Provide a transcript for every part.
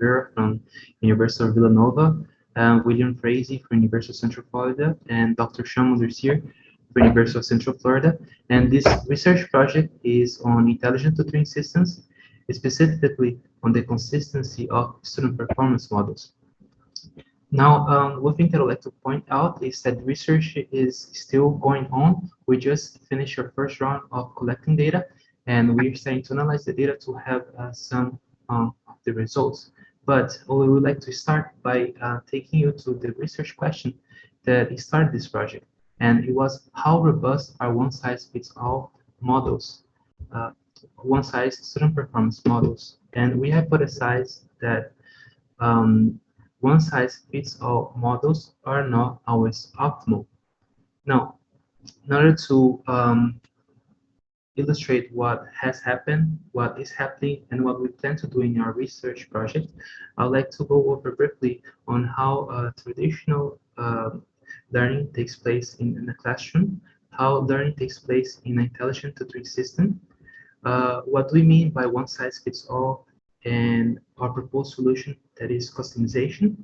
Rivera from University of Villanova, William Frazee from University of Central Florida, and Dr. Sean Mercier from University of Central Florida. And this research project is on intelligent tutoring systems, specifically on the consistency of student performance models. Now, one thing that I'd like to point out is that research is still going on. We just finished our first round of collecting data, and we're starting to analyze the data to have some of the results. But we would like to start by taking you to the research question that started this project, and it was how robust are one-size-fits-all models, one-size student performance models, and we hypothesized that one-size-fits-all models are not always optimal. Now, in order to illustrate what has happened, what is happening, and what we plan to do in our research project, I'd like to go over briefly on how traditional learning takes place in a classroom, how learning takes place in an intelligent tutoring system, what we mean by one-size-fits-all, and our proposed solution, that is customization,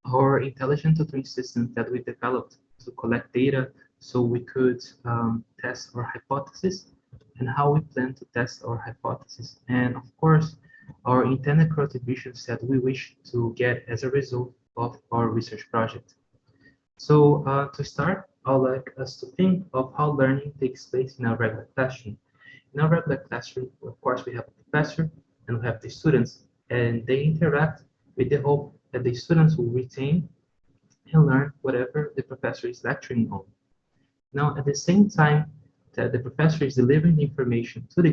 our intelligent tutoring system that we developed to collect data so we could test our hypothesis, and how we plan to test our hypothesis, and of course, our intended contributions that we wish to get as a result of our research project. So to start, I'd like us to think of how learning takes place in a regular classroom. In a regular classroom, of course, we have a professor and we have the students, and they interact with the hope that the students will retain and learn whatever the professor is lecturing on. Now, at the same time that the professor is delivering the information to the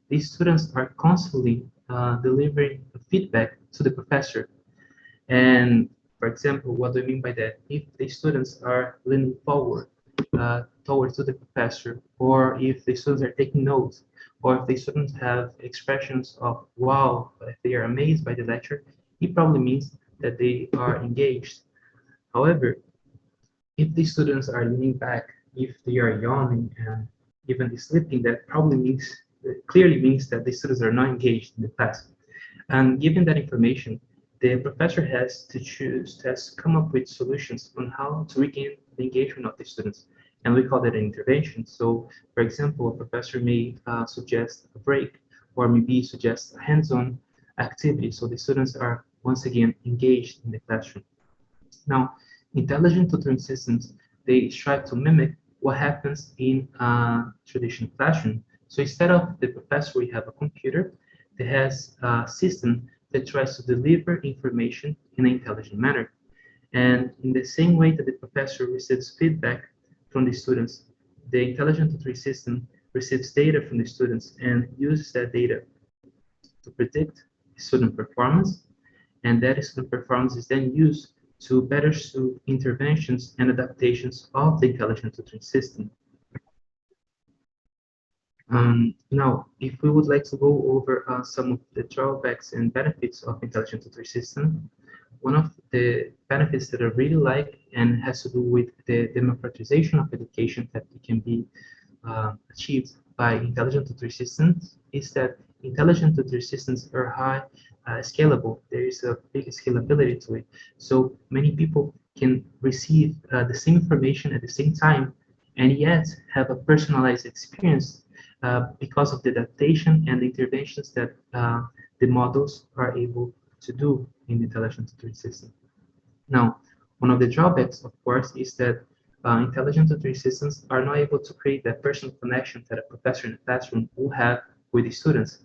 these students are constantly delivering feedback to the professor. And for example, what do I mean by that? If the students are leaning forward towards the professor, or if the students are taking notes, or if the students have expressions of wow, if they are amazed by the lecture, it probably means that they are engaged. However, if the students are leaning back, if they are yawning and even sleeping, that probably means, clearly means that the students are not engaged in the class. And given that information, the professor has to come up with solutions on how to regain the engagement of the students. And we call that an intervention. So, for example, a professor may suggest a break, or maybe suggest a hands-on activity, so the students are once again engaged in the classroom. Now, intelligent tutoring systems, they strive to mimic what happens in a traditional classroom. So instead of the professor, we have a computer that has a system that tries to deliver information in an intelligent manner. And in the same way that the professor receives feedback from the students, the intelligent tutoring system receives data from the students and uses that data to predict student performance, and that student performance is then used to better suit interventions and adaptations of the intelligent tutoring system. Now, if we would like to go over some of the drawbacks and benefits of intelligent tutoring system, one of the benefits that I really like and has to do with the democratization of education that can be achieved by intelligent tutoring systems is that intelligent tutoring systems are high scalable. There is a big scalability to it. So many people can receive the same information at the same time and yet have a personalized experience because of the adaptation and the interventions that the models are able to do in the intelligent tutoring system. Now, one of the drawbacks, of course, is that intelligent tutoring systems are not able to create that personal connection that a professor in the classroom will have with the students.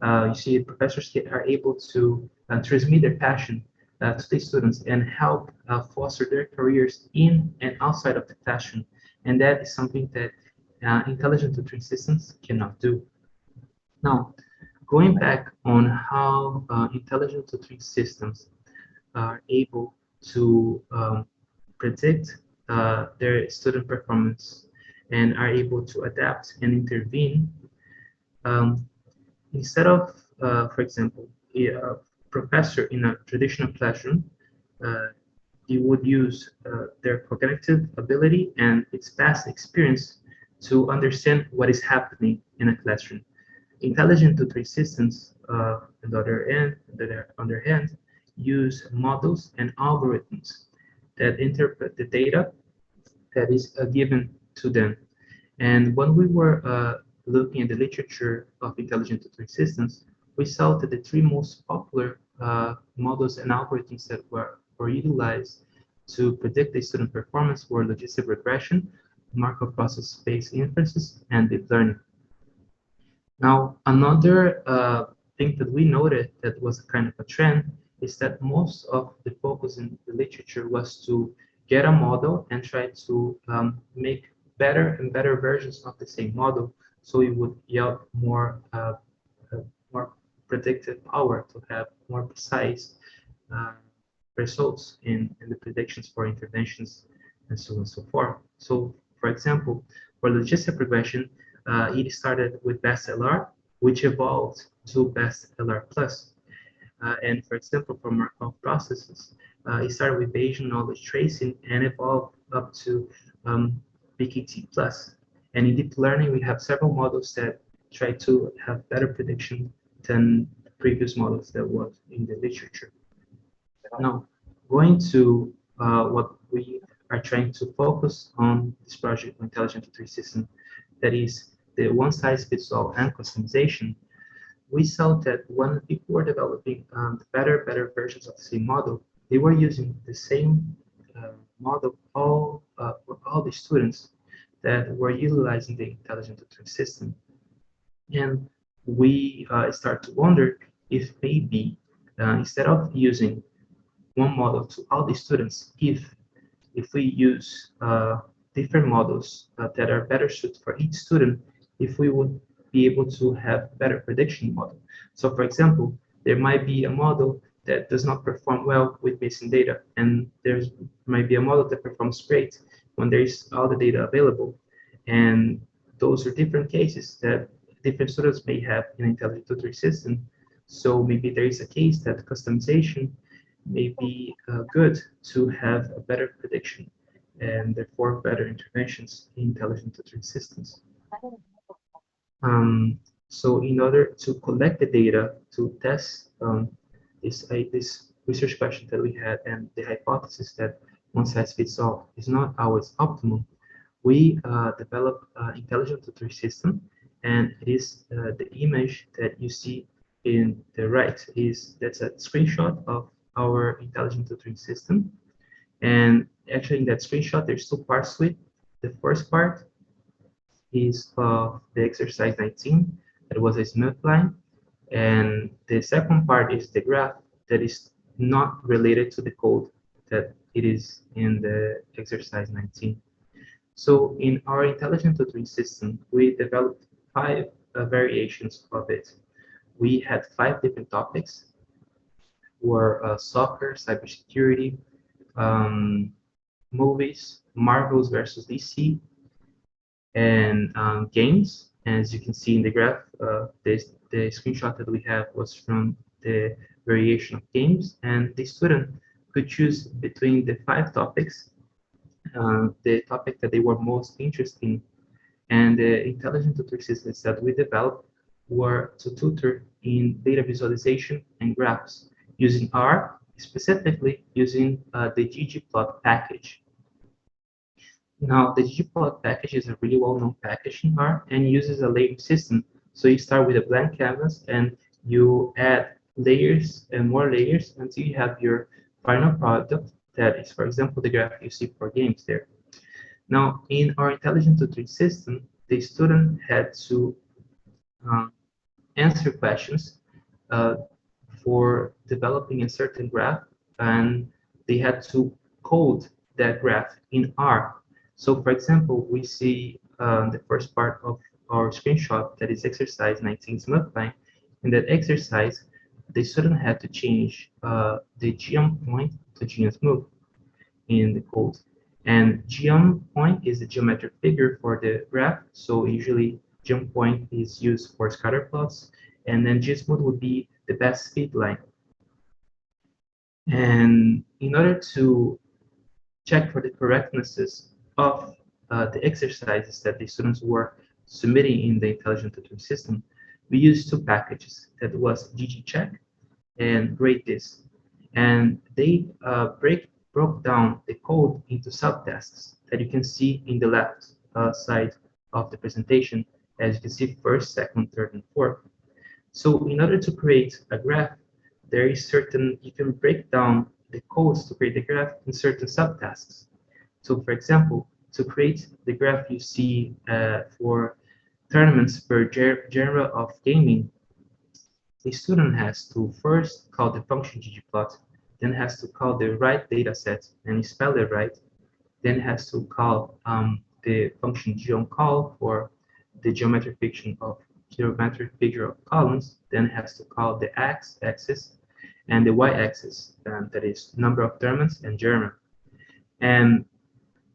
You see, professors are able to transmit their passion to the students and help foster their careers in and outside of the classroom. And that is something that intelligent tutoring systems cannot do. Now, going back on how intelligent tutoring systems are able to predict their student performance and are able to adapt and intervene, instead of, for example, a professor in a traditional classroom, you would use their cognitive ability and its past experience to understand what is happening in a classroom. Intelligent tutoring systems on the other hand, use models and algorithms that interpret the data that is given to them. And when we were looking at the literature of intelligent tutoring systems, we saw that the three most popular models and algorithms that were utilized to predict the student performance were logistic regression, Markov process-based inferences, and deep learning. Now, another thing that we noted that was kind of a trend is that most of the focus in the literature was to get a model and try to make better and better versions of the same model, so it would yield more predictive power to have more precise uh, results in the predictions for interventions and so on and so forth. So, for example, for logistic regression, it started with best LR, which evolved to best LR plus. And for example, for Markov processes, it started with Bayesian knowledge tracing and evolved up to BKT plus. And in deep learning, we have several models that try to have better prediction than previous models that was in the literature. Now, going to what we are trying to focus on this project, Intelligent Tutoring System, that is the one-size-fits-all and customization. We saw that when people were developing better versions of the same model, they were using the same model for all the students that were utilizing the intelligent tutoring system. And we start to wonder if maybe instead of using one model to all the students, if we use different models that are better suited for each student, if we would be able to have better prediction model. So for example, there might be a model that does not perform well with missing data, and there might be a model that performs great when there is all the data available. And those are different cases that different students may have in an intelligent tutoring system. So maybe there is a case that customization may be good to have a better prediction and therefore better interventions in intelligent tutoring systems. So in order to collect the data to test this research question that we had and the hypothesis that one size fits all is not always optimal, we developed an intelligent tutoring system, and it is the image that you see in the right that's a screenshot of our intelligent tutoring system. And actually in that screenshot, there's two parts to it. The first part is of the exercise 19, that was a smooth line. And the second part is the graph that is not related to the code that it is in the exercise 19. So in our intelligent tutoring system, we developed five variations of it. We had five different topics, were soccer, cybersecurity, movies, Marvels versus DC, and games. As you can see in the graph, the screenshot that we have was from the variation of games, and the student could choose between the five topics, the topic that they were most interested in. And the intelligent tutoring systems that we developed were to tutor in data visualization and graphs using R, specifically using the ggplot package. Now, the ggplot package is a really well-known package in R and uses a layering system. So you start with a blank canvas and you add layers and more layers until you have your final product that is, for example, the graph you see for games there. Now, in our intelligent tutoring system, the student had to answer questions for developing a certain graph, and they had to code that graph in R. So, for example, we see the first part of our screenshot that is exercise 19 smoothline. In that exercise, the student had to change the geom point to geom smooth in the code. And geom point is the geometric figure for the graph. So usually geom point is used for scatter plots, and then gsmooth would be the best speed line. And in order to check for the correctnesses of the exercises that the students were submitting in the intelligent tutoring system, we used two packages that was ggcheck and greatest, and they broke down the code into subtasks that you can see in the left side of the presentation, as you can see first, second, third, and fourth. So in order to create a graph, there is certain, you can break down the codes to create the graph in certain subtasks. So for example, to create the graph you see for tournaments per genre of gaming, the student has to first call the function ggplot, then has to call the right data set and spell it right, then has to call the function geonCall for the geometric figure of columns, then has to call the x-axis and the y-axis, that is number of tournaments and genre. And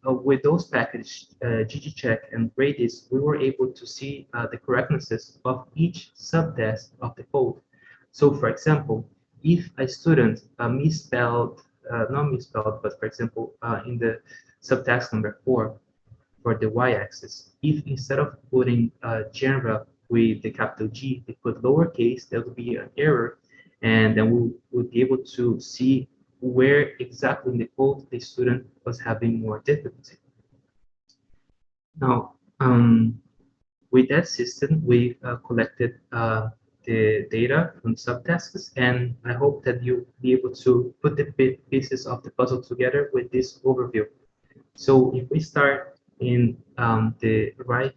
with those packages, ggcheck and Gradis, we were able to see the correctnesses of each subtask of the code. So for example, if a student misspelled, not misspelled, but for example, in the subtask number 4 for the y-axis, if instead of putting genre with the capital G, they put lowercase, there would be an error, and then we would be able to see where exactly in the code the student was having more difficulty. Now, with that system, we collected the data from subtasks, and I hope that you'll be able to put the pieces of the puzzle together with this overview. So if we start in the right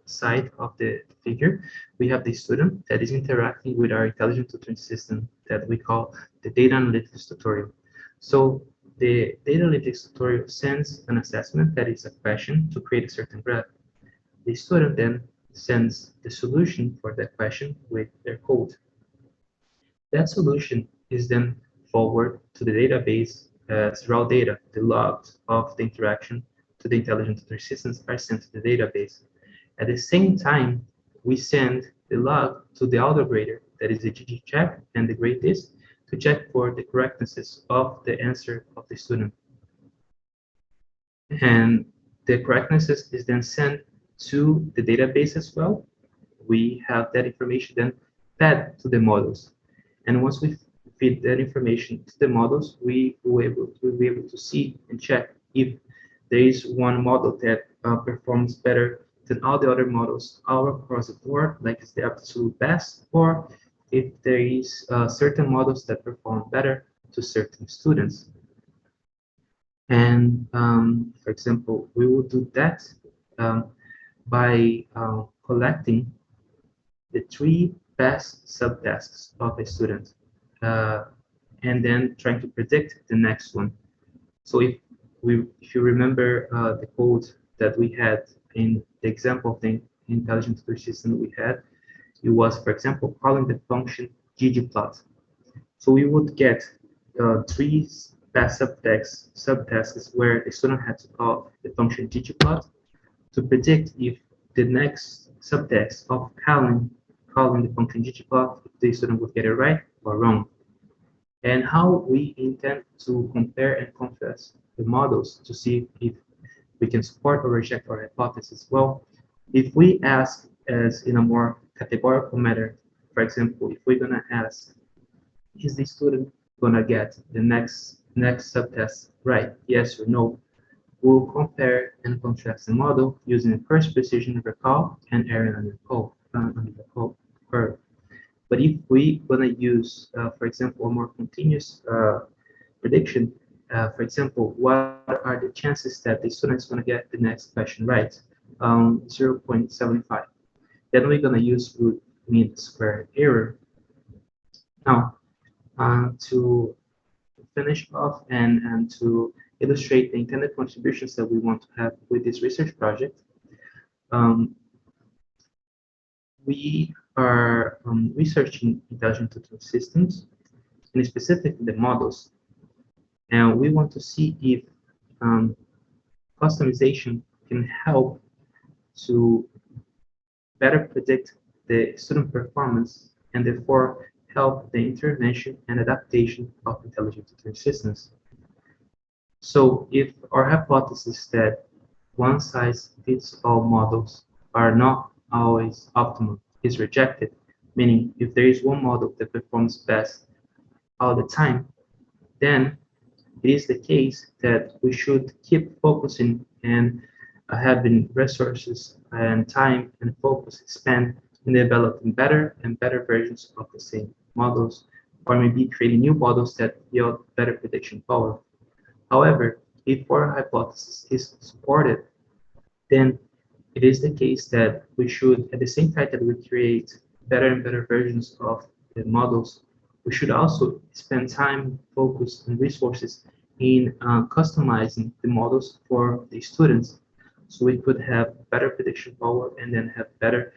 side of the figure, we have the student that is interacting with our intelligent tutoring system that we call the data analytics tutorial. So the data analytics tutorial sends an assessment that is a question to create a certain graph. The student then sends the solution for that question with their code. That solution is then forwarded to the database as raw data. The logs of the interaction to the intelligent tutoring systems are sent to the database. At the same time, we send the log to the autograder, that is the ggcheck and the greatest, to check for the correctnesses of the answer of the student. And the correctnesses is then sent to the database as well. We have that information then fed to the models. And once we feed that information to the models, we will be able to see and check if there is one model that performs better than all the other models all across the board, like it's the absolute best, or if there is certain models that perform better to certain students. And for example, we will do that by collecting the 3 best subtasks of a student, and then trying to predict the next one. So if you remember the code that we had in the example of the intelligent tutor system we had, it was, for example, calling the function ggplot. So we would get 3 best subtasks where the student had to call the function ggplot to predict if the next subtask of calling the function ggplot, if the student would get it right or wrong. And how we intend to compare and contrast the models to see if we can support or reject our hypothesis. Well, if we ask as in a more categorical manner, for example, if we're gonna ask, is the student gonna get the next subtest right, yes or no? We'll compare and contrast the model using first precision recall and error under recall curve. But if we gonna use, for example, a more continuous prediction, for example, what are the chances that the student is gonna get the next question right? 0.75. Then we're gonna use root mean square error. Now, to finish off and to illustrate the intended contributions that we want to have with this research project, we are researching intelligent tutoring systems, and specifically the models, and we want to see if customization can help to better predict the student performance and therefore help the intervention and adaptation of intelligent tutoring systems. So if our hypothesis that one size fits all models are not always optimal, is rejected, meaning if there is one model that performs best all the time, then it is the case that we should keep focusing and having resources and time and focus spent in developing better and better versions of the same models, or maybe creating new models that yield better prediction power. However, if our hypothesis is supported, then it is the case that we should, at the same time that we create better and better versions of the models, we should also spend time, focus, and resources in customizing the models for the students so we could have better prediction power and then have better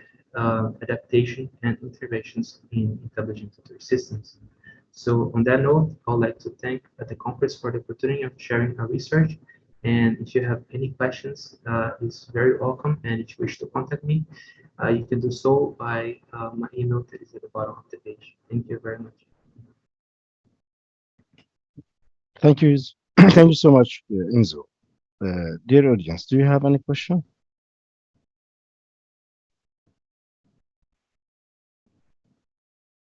adaptation and interventions in intelligent tutoring systems. So on that note, I would like to thank the conference for the opportunity of sharing our research. And if you have any questions, it's very welcome. And if you wish to contact me, you can do so by my email that is at the bottom of the page. Thank you very much. Thank you. Thank you so much, Enzo. Dear audience, do you have any question?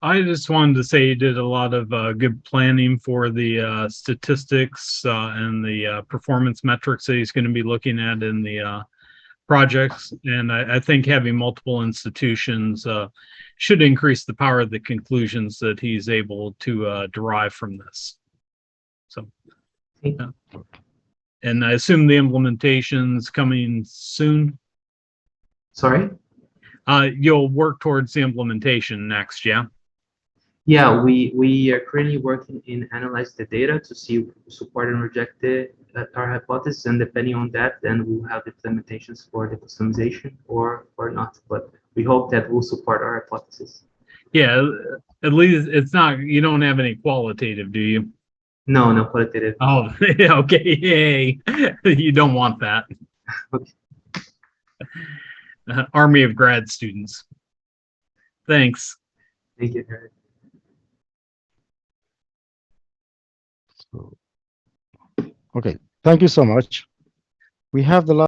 I just wanted to say you did a lot of good planning for the statistics and the performance metrics that he's going to be looking at in the projects. And I think having multiple institutions should increase the power of the conclusions that he's able to derive from this. So, yeah. And I assume the implementation's coming soon. Sorry? You'll work towards the implementation next, yeah? Yeah, we are currently working in analyze the data to see if we support and reject our hypothesis, and depending on that, then we'll have implementations for the customization or not. But we hope that will support our hypothesis. Yeah, at least it's not, you don't have any qualitative, do you? No, no qualitative. Oh, okay, yay. You don't want that. Okay. Army of grad students. Thanks. Thank you, Harry. Okay, thank you so much. We have the last